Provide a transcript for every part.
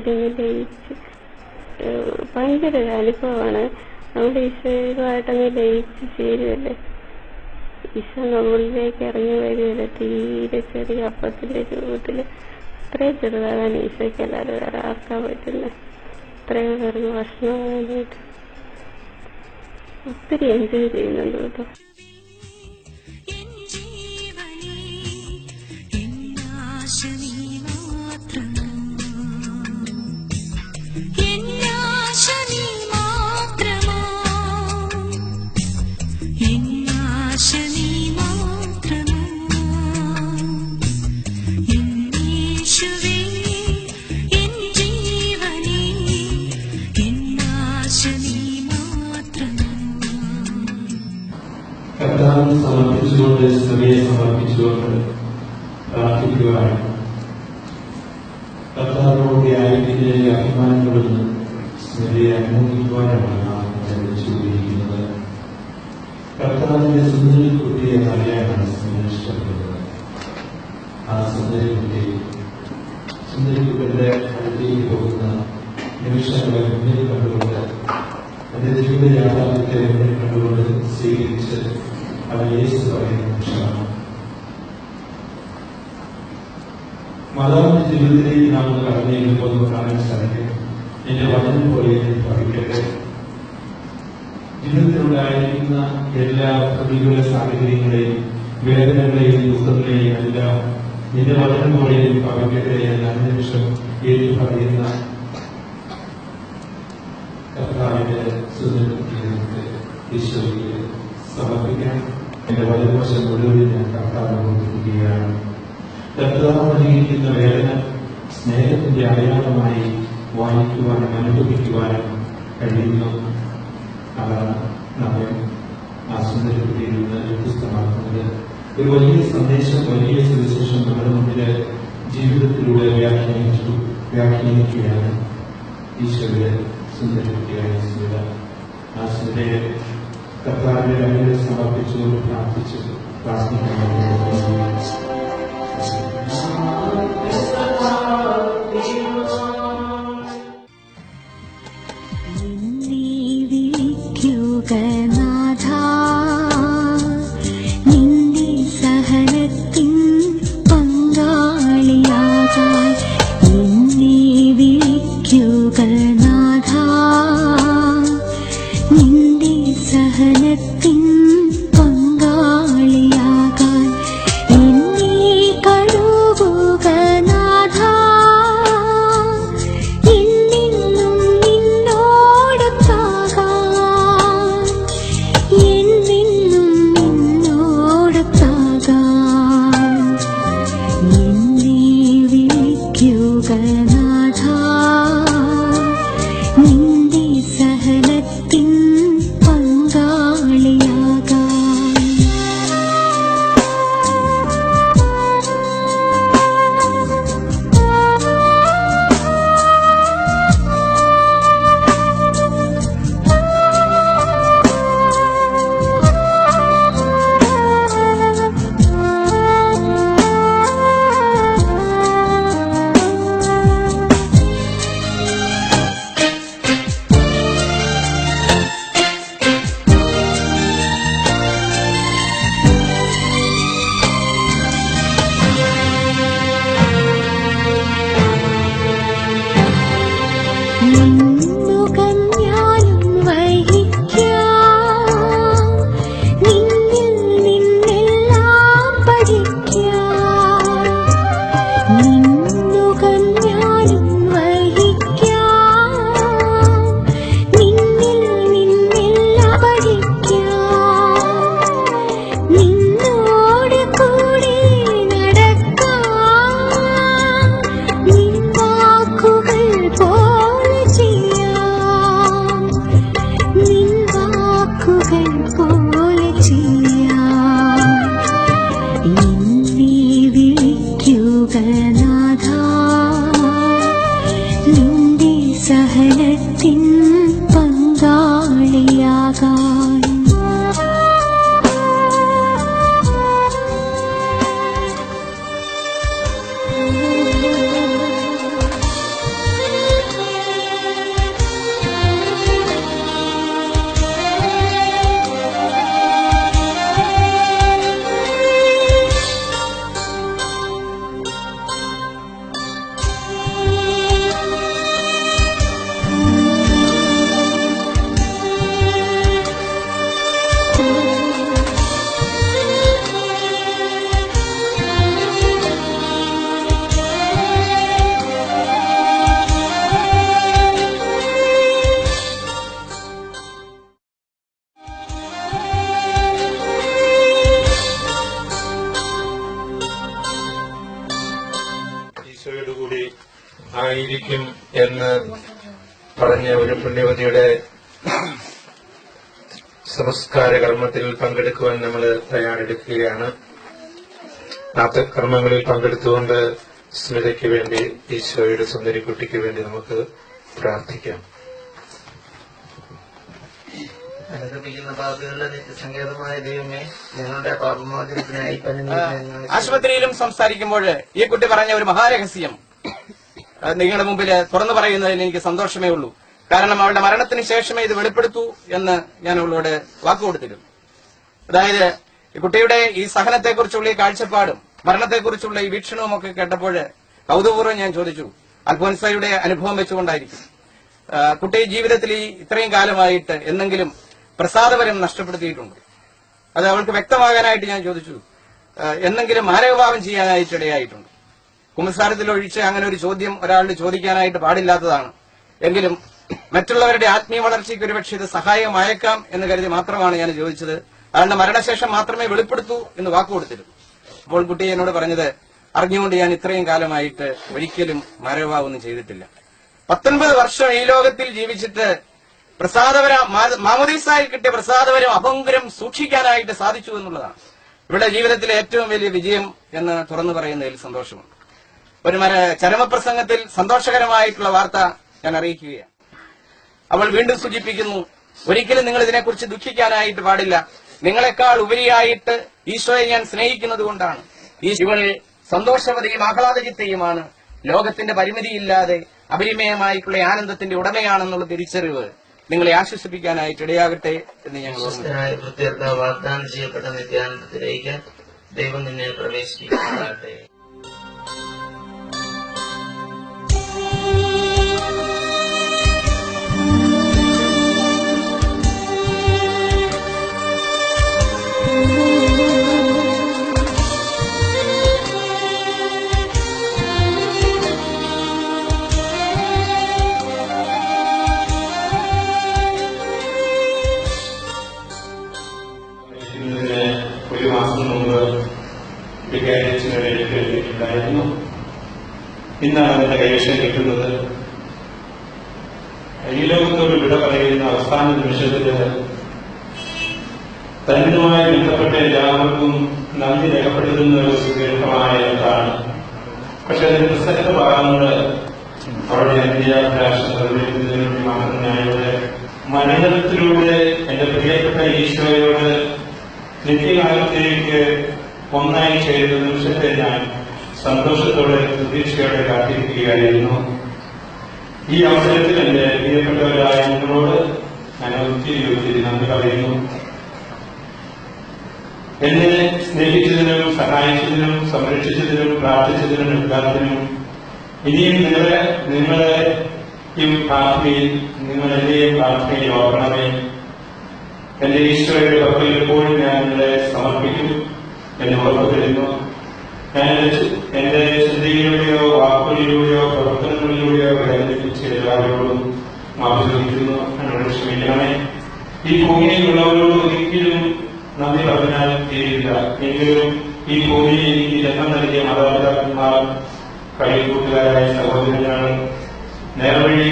അതിലങ്ങ് ലയിച്ച് ഭയങ്കര ഒരു അനുഭവമാണ്. നമ്മൾ ഈശോയുമായിട്ടങ്ങ് ലയിച്ച് ചേരുമല്ലേ. ഈശോ നമ്മളിലേക്ക് ഇറങ്ങി വരുമല്ലേ തീരെ ചെറിയ അപ്പത്തിൻ്റെ രൂപത്തിൽ. അത്രയും ചെറുതാകാൻ ഈശോയ്ക്കല്ലാതെ വേറെ ആർക്കാൻ പറ്റില്ല. അത്രയും പേർക്ക് ഭക്ഷണമായിട്ട് ഒത്തിരി എൻജോയ് ചെയ്യുന്നുണ്ട് കേട്ടോ. കർത്താവിന് സമർപ്പിച്ചുകൊണ്ട് സ്ത്രീയെ സമർപ്പിച്ചുകൊണ്ട് പ്രാർത്ഥിക്കുവാൻ കർത്താവിനോട് ആയിരിക്കുന്ന അഭിമാനങ്ങളിൽ നിന്ന് സ്ത്രീയെ അനുഭവിക്കുവാനാണ് നാം ചലിച്ചുകൊണ്ടിരിക്കുന്നത്. കർത്താവിന്റെ സുന്ദരി കുട്ടിയെ അറിയാനാണ് സ്ത്രീ ഇഷ്ടപ്പെടുന്നത്. ആ സുന്ദരി കുട്ടിയുടെ അടുത്തേക്ക് പോകുന്ന നിമിഷങ്ങളെ മുന്നിൽ കണ്ടുകൊണ്ട് എന്റെ ജീവിത യാഥാർത്ഥ്യത്തെ മുന്നിൽ കണ്ടുകൊണ്ട് സ്വീകരിച്ച് അവൻ യേശു പറയുന്ന നിമിഷമാണ്. മാതാവിന്റെ ജീവിതത്തിലേക്ക് നാം കടന്നിരിക്കുമ്പോൾ നമുക്ക് കാണാൻ സാധിക്കും. എന്റെ വചനം പോലെ ഭവിക്കട്ടെ. ജീവിതത്തിലുണ്ടായിരിക്കുന്ന എല്ലാ പ്രതികൂല സാഹചര്യങ്ങളെയും വേദനകളെയും ദുഃഖങ്ങളെയും എല്ലാം നിന്റെ വചനം പോലെ ഭവിക്കട്ടെ എന്ന അന്വേഷണം ഏറ്റി പറയുന്ന കർത്താവിന്റെ സുന്ദരത്തെ ഈശോയ്ക്ക് സമർപ്പിക്കാൻ എന്റെ വലതുവശം മുഴുവൻ ഞാൻ കർത്താവിനെ കൊടുത്തിരിക്കുകയാണ്. കർത്താവ് അനുഭവിക്കുന്ന വേദന സ്നേഹത്തിന്റെ അടയാളമായി വായിക്കുവാനും അനുഭവിക്കുവാനും കഴിയുന്നു. അതാണ് നമ്മെ ആ സുന്ദരത്തിൽ നിന്ന് വ്യത്യസ്തമാക്കുന്നത്. ഒരു വലിയ സന്ദേശം, വലിയ സുവിശേഷം നമ്മുടെ മുന്നിലെ ജീവിതത്തിലൂടെ വ്യാഖ്യാനിക്കുകയാണ് ഈശോയുടെ സുന്ദരത്തിയായ സ്മിത. ആ സ്മിതയെ കർത്താവിന്റെ കണ്ണിൽ സമർപ്പിച്ചുകൊണ്ട് പ്രാർത്ഥിച്ചു ആയിരിക്കും എന്ന് പറഞ്ഞ ഒരു പുണ്യവതിയുടെ സംസ്കാര കർമ്മത്തിൽ പങ്കെടുക്കുവാൻ നമ്മൾ തയ്യാറെടുക്കുകയാണ്. കർമ്മങ്ങളിൽ പങ്കെടുത്തുകൊണ്ട് സ്മിതയ്ക്ക് വേണ്ടി, ഈശോയുടെ സുന്ദരിക്കുട്ടിക്ക് വേണ്ടി നമുക്ക് പ്രാർത്ഥിക്കാം. അനുഗമിക്കുന്ന പാപികളുടെ നിത്യസങ്കേതമായ ദൈവമേ, ഞങ്ങളുടെ പാപമോചനത്തിനായി ആശുപത്രിയിലും സംസാരിക്കുമ്പോൾ ഈ കുട്ടി പറഞ്ഞ ഒരു മഹാരഹസ്യം നിങ്ങളുടെ മുമ്പിൽ തുറന്നു പറയുന്നതിൽ എനിക്ക് സന്തോഷമേ ഉള്ളൂ. കാരണം അവളുടെ മരണത്തിന് ശേഷമേ ഇത് വെളിപ്പെടുത്തൂ എന്ന് ഞാൻ അവളോട് വാക്കുകൊടുത്തിരുന്നു. അതായത് ഈ കുട്ടിയുടെ ഈ സഹനത്തെക്കുറിച്ചുള്ള ഈ കാഴ്ചപ്പാടും മരണത്തെക്കുറിച്ചുള്ള ഈ വീക്ഷണവും ഒക്കെ കേട്ടപ്പോൾ കൗതുകപൂർവ്വം ഞാൻ ചോദിച്ചു, അൽഫോൻസയുടെ അനുഭവം വെച്ചുകൊണ്ടായിരിക്കും കുട്ടി ജീവിതത്തിൽ ഈ ഇത്രയും കാലമായിട്ട് എന്തെങ്കിലും പ്രസാദപരം നഷ്ടപ്പെടുത്തിയിട്ടുണ്ട്? അത് അവൾക്ക് വ്യക്തമാകാനായിട്ട് ഞാൻ ചോദിച്ചു. എന്തെങ്കിലും മാനവഭാവം ചെയ്യാനായിട്ട് ഇടയായിട്ടുണ്ട്? കുമ്പസാരത്തിൽ ഒഴിച്ച് അങ്ങനെ ഒരു ചോദ്യം ഒരാളുടെ ചോദിക്കാനായിട്ട് പാടില്ലാത്തതാണ്. എങ്കിലും മറ്റുള്ളവരുടെ ആത്മീയ വളർച്ചയ്ക്ക് ഒരുപക്ഷെ ഇത് സഹായമായേക്കാം എന്ന് കരുതി മാത്രമാണ് ഞാൻ ചോദിച്ചത്. അതുകൊണ്ട് മരണശേഷം മാത്രമേ വെളിപ്പെടുത്തൂ എന്ന് വാക്കുകൊടുത്തിരുന്നു. അപ്പോൾ കുട്ടി എന്നോട് പറഞ്ഞത്, അറിഞ്ഞുകൊണ്ട് ഞാൻ ഇത്രയും കാലമായിട്ട് ഒരിക്കലും മാനവഭാവമൊന്നും ചെയ്തിട്ടില്ല. 19 വർഷം ഈ ലോകത്തിൽ ജീവിച്ചിട്ട് മാമോദീസായിൽ കിട്ടിയ പ്രസാദപരം അഭംഗുരം സൂക്ഷിക്കാനായിട്ട് സാധിച്ചു എന്നുള്ളതാണ് ഇവരുടെ ജീവിതത്തിലെ ഏറ്റവും വലിയ വിജയം എന്ന് തുറന്നു പറയുന്നതിൽ സന്തോഷമുണ്ട്. ഒരു ചരമപ്രസംഗത്തിൽ സന്തോഷകരമായിട്ടുള്ള വാർത്ത ഞാൻ അറിയിക്കുകയാണ്. അവൾ വീണ്ടും സൂചിപ്പിക്കുന്നു, ഒരിക്കലും നിങ്ങൾ ഇതിനെക്കുറിച്ച് ദുഃഖിക്കാനായിട്ട് പാടില്ല. നിങ്ങളെക്കാൾ ഉപരിയായിട്ട് ഈശോയെ ഞാൻ സ്നേഹിക്കുന്നത് കൊണ്ടാണ്. ഇവൾ സന്തോഷവതിയും ആഹ്ലാദചിത്തയുമാണ്. ലോകത്തിന്റെ പരിമിതിയില്ലാതെ അപരിമയമായിട്ടുള്ള ആനന്ദത്തിന്റെ ഉടമയാണെന്നുള്ള തിരിച്ചറിവ് നിങ്ങളെ ആശ്വസിപ്പിക്കാനായിട്ട് ഇടയാകട്ടെ എന്ന് ഞങ്ങൾ ഓർമ്മ. വാഗ്ദാനം ചെയ്യപ്പെട്ട നിത്യാനന്ദത്തിലേക്ക് ദൈവം നിന്നെ പ്രവേശിപ്പിക്കട്ടെ. ഒരു മാസം മുമ്പ് വികാരിച്ചിട്ടുണ്ടായിരുന്നു. ഇന്നാണ് അതിന്റെ കൈവശം കിട്ടുന്നത്. ഈ ലോകത്തോട് വിട പറയുന്ന അവസാന നിമിഷത്തില് തന്നുമായി ബന്ധപ്പെട്ട എല്ലാവർക്കും നന്ദി രേഖപ്പെടുത്തുന്ന ഒരു സുദീർഘമായ എന്താണ്. പക്ഷെ അതിന്റെ പ്രസക്ത ഭാഗങ്ങള് അവരുടെ അന്ത്യാഭിലാഷം നിർവഹിക്കുന്നതിന് വേണ്ടി മാത്രം ഞാനിവിടെ മരണത്തിലൂടെ എന്റെ പ്രിയപ്പെട്ട ഈശോയോട് നിത്യകാലത്തേക്ക് ഒന്നായി ചേരുന്ന നിമിഷത്തെ ഞാൻ സന്തോഷത്തോടെ പ്രതീക്ഷയോടെ കാത്തിരിക്കുകയായിരുന്നു. ഈ അവസരത്തിൽ എന്റെ പ്രിയപ്പെട്ടവരായ നിങ്ങളോട് ഞാൻ ഒത്തിരി നന്ദി പറയുന്നു. എന്നെ സ്നേഹിച്ചതിനും സഹായിച്ചതിനും സംരക്ഷിച്ചതിനും പ്രാർത്ഥിച്ചതിനും എല്ലാത്തിനും ഇനിയും നിങ്ങളെയും പ്രാർത്ഥനയിൽ നിങ്ങളെന്നെയും പ്രാർത്ഥനയിൽ ഓർക്കണമേ. എന്റെ ഈശോയുടെ പക്കൽ എപ്പോഴും ഞാൻ നിങ്ങളെ സമർപ്പിക്കും എന്ന് ഉറപ്പു തരുന്നു. ഞാൻ എന്റെ ചിന്തയിലൂടെയോ വാക്കുകളിലൂടെയോ പ്രവർത്തനങ്ങളിലൂടെയോ വേദനിപ്പിച്ച എല്ലാവരോടും മാപ്പ് ചോദിക്കുന്നു. എന്നോട് ക്ഷമിക്കണമേ. ഈ ഭൂമിയിലുള്ളവരോട് ഒരിക്കലും നന്ദി പറഞ്ഞാൽ തീരില്ല. എങ്കിലും ഈ ഭൂമിയിൽ എനിക്ക് ജന്മം നൽകിയ മാതാപിതാക്കന്മാർ, കളിക്കൂട്ടുകാരായ സഹോദരനാണ്, നേർവഴി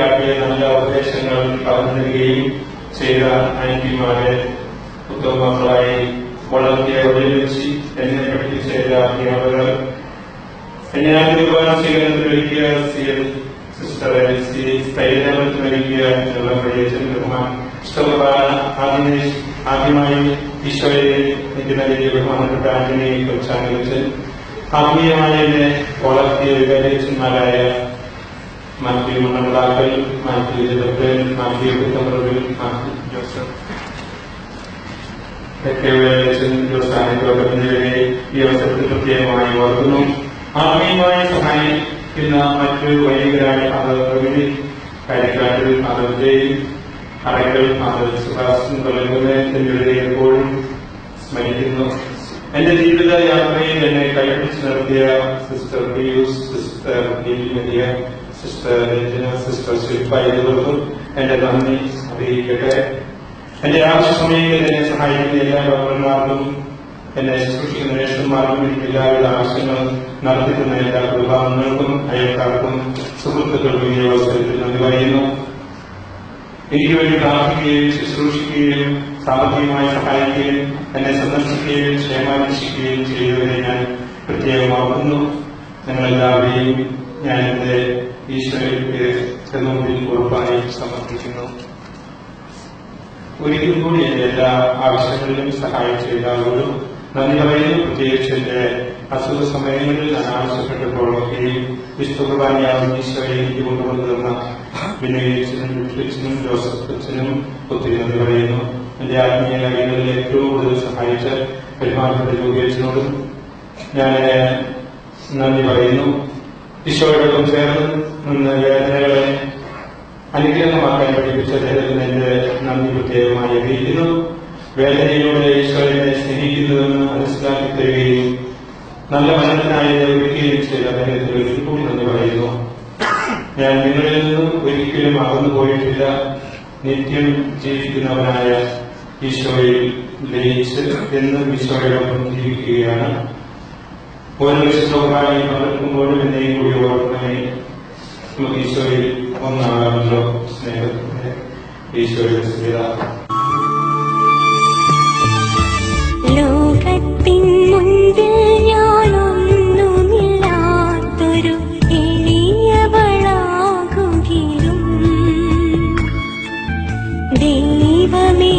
കാട്ടിയ നല്ല ഉപദേശങ്ങൾ പറഞ്ഞു നൽകുകയും ചെയ്ത ആന്റിമാരെ ഉത്തമക്കളായി വളർത്തിയ ഒരുമിച്ച് എന്നെ പഠിപ്പിച്ച എല്ലാ അധ്യാപകർ, എന്നെ ആദ്യ സ്വീകരണത്തിൽ ഒരുക്കിയ സിസ്റ്ററെ സ്ഥൈര്യത്തിൽ ഒരുക്കിയ ആദ്യമായി ഈശോയെ എനിക്ക് നൽകിയ ബഹുമാനപ്പെട്ട ആന്റണിയെ കുറിച്ചാണ് ആത്മീയമായി എന്നെ വളർത്തിയ വികാരിച്ചന്മാരായ മാത്യു മണ്ണാക്കൽ, മാത്യു ജലപ്പൻ, മാത്യു കുത്തമ്പറവിൽ, മാത്യു ജോസഫ് ഈ അവസരത്തിൽ പ്രത്യേകമായി ഓർക്കുന്നു. ആത്മീയമായി സഹായിക്കുന്ന മറ്റു വൈദികരായ അതവി കാര്യക്കാട്ടിൽ അതവിജയും അറയ്ക്കൽ അതവി സുഭാസും തുടങ്ങുന്നതിലൂടെ എപ്പോഴും സ്മരിക്കുന്നു. എന്റെ ജീവിത യാത്രയിൽ എന്നെ കൈപിടിച്ച് നടത്തിയ സിസ്റ്റർ പിയൂസ്, സിസ്റ്റർ ദീപിമതിയ, സിസ്റ്റർ രഞ്ജന, സിസ്റ്റർ ശില്പ എന്നിവർക്കും എന്റെ നന്ദി അറിയിക്കട്ടെ. എന്റെ ആവശ്യ സമയങ്ങളിൽ എന്നെ സഹായിക്കുന്ന എല്ലാ ഡോക്ടർമാർക്കും, എന്നെ ശുശ്രൂഷിക്കുന്ന നേഴ്സുമാർക്കും എനിക്ക് എല്ലാവിധ ആവശ്യങ്ങളും നടത്തിക്കുന്ന എല്ലാ കുടുംബാംഗങ്ങൾക്കും അയൽക്കാർക്കും സുഹൃത്തുക്കൾക്കും ഈ അവസരത്തിൽ നന്ദി പറയുന്നു. എനിക്ക് വേണ്ടി പ്രാർത്ഥിക്കുകയും ശുശ്രൂഷിക്കുകയും സാമ്പത്തികമായി സഹായിക്കുകയും എന്നെ സന്ദർശിക്കുകയും ക്ഷേമാന്വേഷിക്കുകയും ചെയ്തവരെ ഞാൻ പ്രത്യേകം ഓർക്കുന്നു. നിങ്ങളെല്ലാവരെയും ഞാൻ എന്റെ ഈശ്വരയ്ക്ക് മുമ്പിൽ ഉറപ്പായി സമർപ്പിക്കുന്നു. ഒരിക്കൽ കൂടി എന്റെ എല്ലാ ആവശ്യങ്ങളിലും സഹായിച്ച എല്ലാവരോടും നന്ദി പറയുന്നു. പ്രത്യേകിച്ച് എന്റെ അസുഖ സമയങ്ങളിൽ ഞാൻ ആവശ്യപ്പെട്ടപ്പോൾ ഈ വിശുദ്ധ കുർബാനയാവും ഈശോയെ എനിക്ക് കൊണ്ടുവന്നിരുന്ന വിനയച്ചനും വിഷ്ണുച്ചനും ജോസഫ് അച്ഛനും ഒത്തിരി നന്ദി പറയുന്നു. എന്റെ ആത്മീയ കാര്യങ്ങളിൽ ഏറ്റവും കൂടുതൽ സഹായിച്ച പെരുമാറ്റപ്പെട്ട യോഗേച്ചനോടും ഞാൻ നന്ദി പറയുന്നു. ഈശോയോടൊപ്പം ചേർന്ന് നിന്ന് വേദനകളെ അനുഗ്രഹമാക്കാൻ പഠിപ്പിച്ച അദ്ദേഹത്തിന് എന്റെ നന്ദി പ്രത്യേകമായി അറിയിക്കുന്നു. വേദനയിലൂടെ ഈശോയെ സ്നേഹിക്കുന്നതെന്ന് മനസ്സിലാക്കി തരികയും നല്ല മനസ്സിനായി ഒരുക്കുകയും ചെയ്ത അദ്ദേഹത്തിന് ഒരിക്കൽ കൂടി നന്ദി പറയുന്നു. ഞാൻ നിങ്ങളിൽ നിന്ന് ഒരിക്കലും അകന്നു പോയിട്ടില്ല. നിത്യം ജീവിക്കുന്നവനായ ഈശോയിൽ ലയിച്ച് എന്നും ഈശോയോടൊപ്പം ജീവിക്കുകയാണ്. ഓരോ വിശുദ്ധമായി പകർത്തുമ്പോഴും എന്നെയും കൂടി ഓർമ്മയെ നമുക്ക് ഈശോയിൽ ഒന്നാകാമല്ലോ. സ്നേഹത്തിന്റെ ഈശോയുടെ സ്ഥിരത. ലോകത്തിൻ മുൻപിൽ ഞാനൊന്നുമില്ലാത്തൊരു എളിയവളാകുകിലും ദൈവമേ